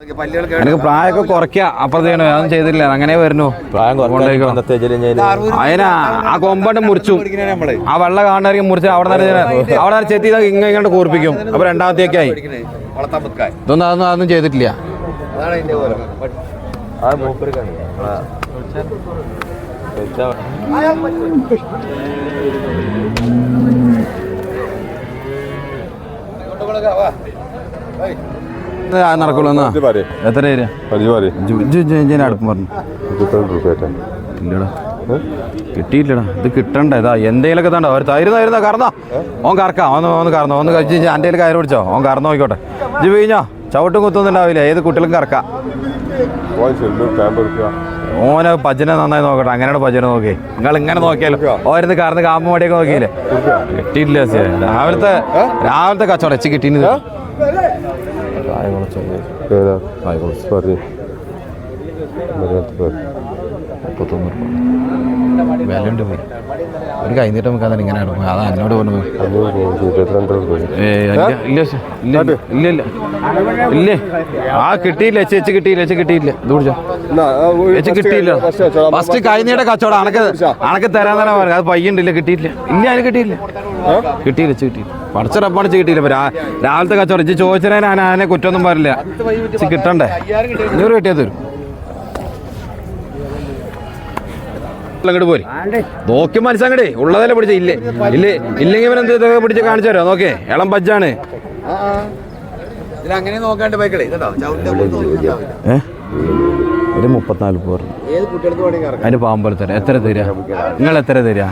എനിക്ക് പ്രായമൊക്കെ കുറയ്ക്കുക അപ്പുറത്തേനോ അതൊന്നും ചെയ്തിട്ടില്ല അങ്ങനെ വരുന്നു അതിനാ ആ കൊമ്പണ്ട് മുറിച്ചു ആ വെള്ള കാണായിരിക്കും മുറിച്ച് അവിടെ ചെത്തി ഇങ്ങോട്ട് കൂർപ്പിക്കും അപ്പൊ രണ്ടാമത്തേക്കായി ഇതൊന്നും അതൊന്നും ചെയ്തിട്ടില്ല. നടക്കുള്ളൂ എന്നാ എത്ര അടുപ്പം പറഞ്ഞു ഇല്ലടാ കിട്ടിയില്ലടാ ഇത് കിട്ടണ്ട ഇതാ എന്തേലൊക്കെ തണ്ടോ അവർ തരുന്ന കറന്നോ ഓൻ കറക്കാം ഒന്ന് കറന്നോ ഒന്ന് കഴിച്ച് എൻ്റെ കയ്യിൽ കയറി പിടിച്ചോ ഓൻ കറന്നു നോക്കിക്കോട്ടെ ഇത് വീഞ്ഞോ ചവിട്ടും കുത്തൊന്നുണ്ടാവില്ല ഏത് കുട്ടികളും കറക്കാം ഓനെ ഭജന നന്നായി നോക്കട്ടെ അങ്ങനെയാണ് ഭജന നോക്കി നിങ്ങൾ ഇങ്ങനെ നോക്കിയാലോ ഓരോന്ന് കറന്ന് കാമ്പ് മടിയൊക്കെ നോക്കിയില്ലേ കിട്ടിയില്ല രാവിലത്തെ കച്ചവടം എച്ച് കിട്ടിയില്ല വിലയുണ്ട് പോയി ഒരു കഴിഞ്ഞിട്ട് നമുക്ക് അതാണ് ഇങ്ങനെ എടുക്കും അതാ എന്നോട് പറഞ്ഞു ഇല്ല ആ കിട്ടിയില്ല എച്ച് കിട്ടിയില്ല ഇത് കുടിച്ചോ എച്ച് കിട്ടിയില്ല ഫസ്റ്റ് കഴിഞ്ഞിട്ട് കച്ചവടം അണക്ക് തരാൻ തന്നെ പറഞ്ഞു അത് പയ്യണ്ടില്ല കിട്ടിയില്ല അതിന് കിട്ടിയില്ല പടച്ചടപ്പണിച്ച് കിട്ടിയില്ല ഇപ്പൊ രാവിലത്തെ കച്ചവടം ഇച്ച് ചോദിച്ചാൽ ഞാൻ അതിനെ കുറ്റമൊന്നും പറയില്ല കിട്ടണ്ടേ 500 കിട്ടിയത് തരും അങ്ങോട്ട് പോരി നോക്കി മനസ്സങ്ങടേ ഉള്ളതല്ലേ പിടിച്ച ഇല്ലെങ്കിൽ ഇവനെന്ത് ഇതൊക്കെ പിടിച്ച് കാണിച്ചു തരാം നോക്കേ ഇളം ബജ്ജാണ് ഒരു 34 പോർ അതിന്റെ പാമ്പ് പോലെ തരാം എത്ര തരാ നിങ്ങൾ എത്ര തരാ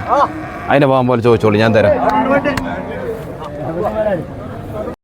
അതിന്റെ പാമ്പ് പോലെ ചോദിച്ചോളൂ ഞാൻ തരാം